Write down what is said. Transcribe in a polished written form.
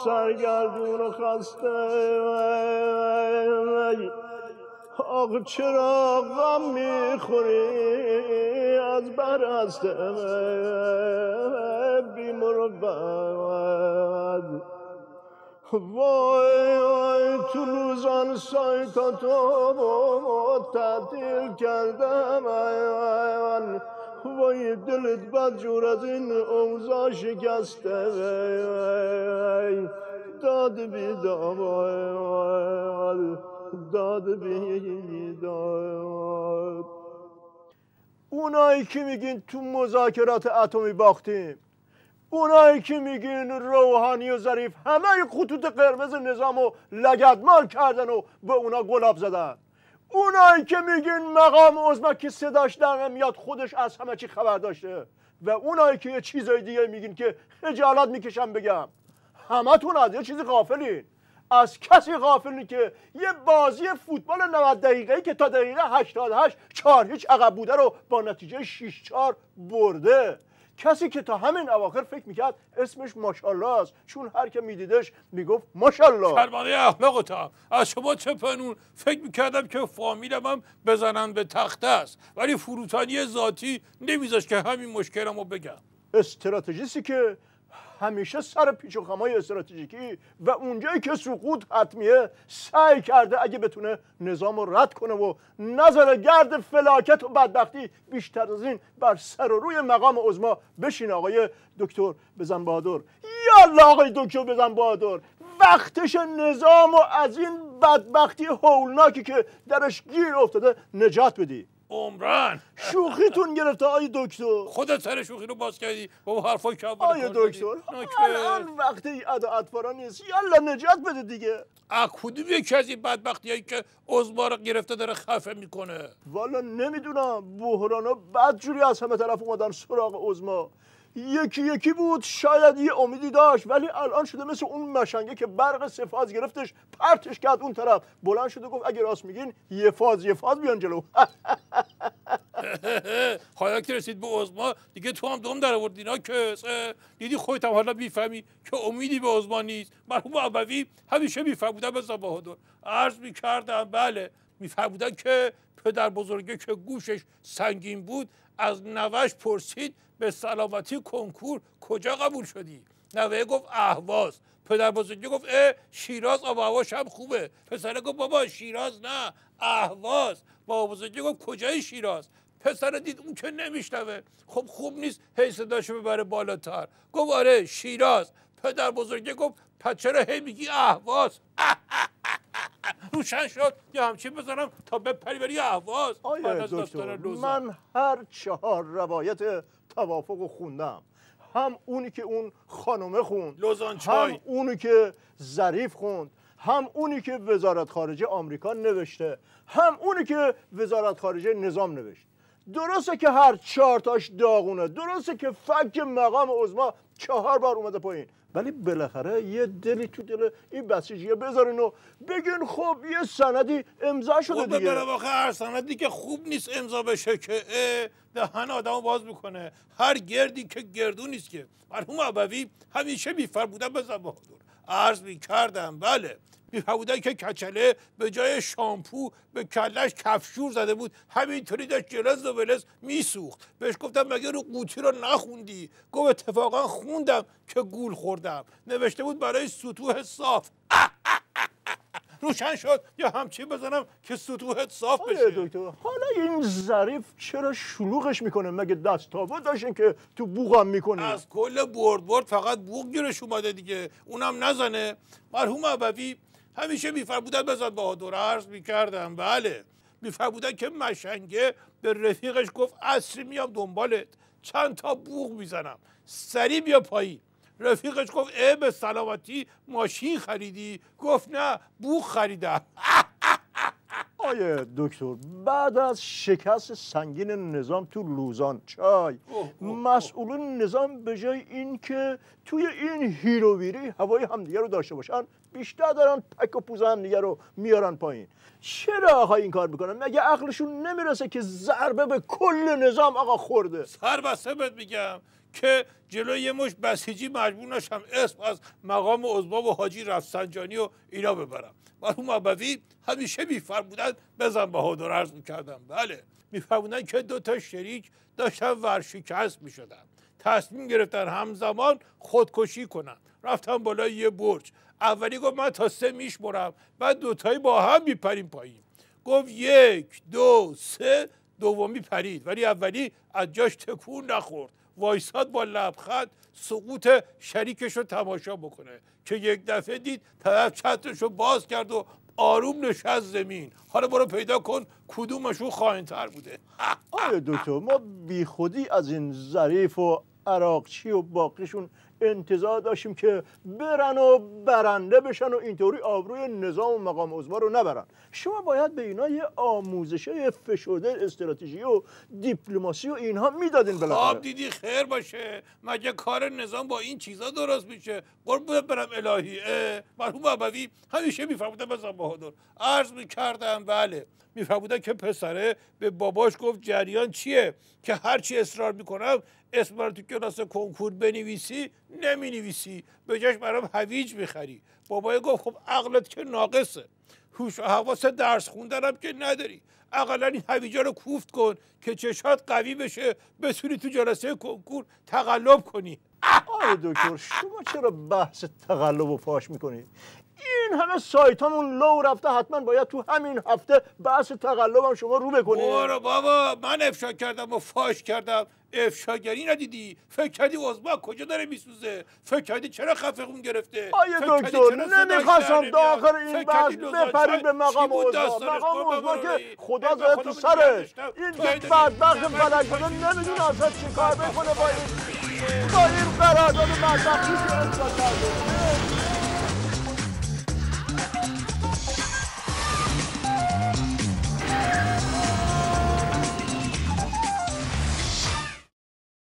سرگردون و خسته آقا چرا غم میخوری از برسته بیمروت وای تو لوزان سایتاتو تعطیل کردم وای دلت بدجور از این اوضاع شکسته داد بیداد داد بیداد. اونایی که میگین تو مذاکرات اتمی باختیم، اونایی که میگین روحانی و ظریف همه خطوط قرمز نظامو لگدمال کردن و به اونا گلاب زدن، اونایی که میگین مقام عظما که صداش در نمیاد خودش از همه چی خبر داشته، و اونایی که یه چیزای دیگه میگین که خجالت میکشم بگم، همتون از یه چیزی غافلین. از کسی غافلین که یه بازی فوتبال 90 دقیقه‌ای که تا دقیقه 88 4-0 عقب بوده رو با نتیجه 6-4 برده. کسی که تا همین اواخر فکر میکرد اسمش ماشاءالله است، چون هر که میدیدش میگفت ماشاءالله. فرمانده اخلاقتا، از شما چه پنون؟ فکر میکردم که فامیلم هم بزنن به تخته است، ولی فروتانی ذاتی نمیذاشت که همین مشکلمو بگم. استراتژیستی که همیشه سر پیچ و خمای استراتژیکی و اونجایی که سقوط حتمیه سعی کرده اگه بتونه نظام رو رد کنه و نظر گرد فلاکت و بدبختی بیشتر از این بر سر و روی مقام عظما بشینه. آقای دکتر بزن بهادر، یالا آقای دکتر بزن بهادر، وقتش نظام و از این بدبختی هولناکی که درش گیر افتاده نجات بدی. عمران شوخیتون گرفته آقای دکتر، خودت سر شوخی رو باز کردی با حرفای که آقای دکتر الان وقت ادا اطفارا نیست، یالا نجات بده دیگه. کدوم یکی از این بدبختیایی که عظما رو گرفته داره خفه میکنه؟ والا نمیدونم، بحرانا بدجوری از همه طرف اومدن سراغ عظما. یکی یکی بود شاید یه امیدی داشت، ولی الان شده مثل اون مشنگه که برق 3 فاز گرفتش پرتش کرد اون طرف، بلند شده گفت اگه راست میگین یه فاز بیان جلو. حالا که رسید به عظما دیگه تو هم دم در آوردی. اینا که دیدی خودت هم حالا میفهمی که امیدی به عظما نیست. مرحوم ابوی همیشه میفهمودن به بهادر، عرض میکردم بله میفهمودن که پدر بزرگه که گوشش سنگین بود از نوش پرسید به سلامتی کنکور کجا قبول شدی؟ نوه گفت اهواز. پدر بزرگی گفت شیراز آب و هواش هم خوبه. پسره گفت بابا شیراز نه اهواز. بابا بزرگی گفت کجای شیراز؟ پسر دید اون که نمیشنوه، خب خوب نیست هی صداشو ببره بالاتر، گفت آره شیراز. پدر بزرگی گفت پس چرا هی میگی اهواز؟ روشن شد یا همچین بزنم تا بپری بری اهواز. آیا دکتر من هر 4 روایت توافق رو خوندم، هم اونی که اون خانومه خوند، هم اونی که ظریف خوند، هم اونی که وزارت خارجه آمریکا نوشته، هم اونی که وزارت خارجه نظام نوشت. درسته که هر 4 تاش داغونه، درسته که فک مقام عظما 4 بار اومده پایین، ولی بالاخره یه دلی تو دل این بسیجیه بذارین و بگین خب یه سندی امضا شده دیگه. خب واقعا هر سندی که خوب نیست امضا بشه که دهن آدمو باز میکنه. هر گردی که گردو نیست که. مرحوم ابوی همیشه میفرمودن به بهادر، عرض میکردم بله میفرمودن که کچله به جای شامپو به کلش کفشور زده بود، همینطوری داشت جلز و ولز میسوخت. بهش گفتم مگه رو قوطی رو نخوندی؟ گفت اتفاقا خوندم که گول خوردم، نوشته بود برای سطوح صاف. روشن شد یا همچین بزنم که سطوحت صاف بشه. دکتر حالا این ظریف چرا شلوغش میکنه؟ مگه دستاوا داشتین که تو بوغم میکنه؟ از کل برد فقط بوغ گیرش اومده دیگه، اونم نزنه. مرحوم ابوی همیشه میفرمودن بزن بهادر، عرض میکردم بله میفرمودن که مشنگه به رفیقش گفت عصری میام دنبالت، چند تا بوغ میزنم سری بیا پایین. رفیقش گفت به سلامتی ماشین خریدی؟ گفت نه بوغ خریدم. آیه دکتر بعد از شکست سنگین نظام تو لوزان چای، مسئولون نظام به جای این که توی این هیروویری هوای همدیگه رو داشته باشن، بیشتر دارن پک و پوز همدیگه رو میارن پایین. چرا آقا این کار میکنن؟ مگه عقلشون نمیرسه که ضربه به کل نظام آقا خورده؟ سر بسته بهت میگم که جلوی یه مش بسیجی مجبور نشم اسم از مقام عظما و حاجی رفسنجانی و اینا ببرم. مرحوم ابوی همیشه میفرمودن بزن بهادر، عرض میکردم بله، میفرمودن که 2 تا شریک داشتن ورشکست میشدن، تصمیم گرفتن همزمان خودکشی کنن. رفتن بالای یه برج، اولی گفت من تا 3 میشمرم، بعد 2 تایی با هم میپریم پایین. گفت 1 2 3، دومی پرید ولی اولی از جاش تکون نخورد، وایساد با لبخند سقوط شریکش رو تماشا بکنه که یک دفعه دید طرف چترش رو باز کرد و آروم نشست زمین. حالا برو پیدا کن کدومشون خائن‌تر بوده. آیا دکتر ما بی خودی از این ظریف و عراقچی و باقیشون انتظار داشتیم که برن و برنده بشن و اینطوری آبروی نظام و مقام عظما رو نبرن. شما باید به اینا یه آموزش فشرده استراتژی و دیپلماسی و اینها میدادین بالاخره. خب دیدی خیر باشه، مگه کار نظام با این چیزا درست میشه؟ قربونت برم الهی. مرحوم ابوی همیشه میفرمودن بزن بهادر، عرض میکردم بله، میفرمودن که پسره به باباش گفت جریان چیه که هرچی اصرار میکنم اسم رو تو کلاس کنکور بنویسی نمینویسی، به جاش برام هویج میخری. بابای گفت خب عقلت که ناقصه، هوش و حواس درس خوندنم که نداری، اقلا این هویجا رو کوفت کن که چشات قوی بشه بتونی تو جلسه کنکور تقلب کنی. آره دکتر شما چرا بحث تقلب رو فاش میکنید؟ این همه سایتامون لو رفته، حتما باید تو همین هفته بحث تقلب هم شما رو بکنید. برو بابا، من افشا کردم و فاش کردم؟ افشاگری ندیدی؟ فکر کردی عظما کجا داره میسوزه؟ فکر کردی چرا خفقون گرفته؟ آیه دکتر نمیخواستم داخل این بحث بپرید به مقام عظما. مقام عظما که خدا زده تو سرش، این که بدبخت فلک بده نمیدونه اصلا چی کار بکنه با این قرارداد بدبختی که اصلا کرده.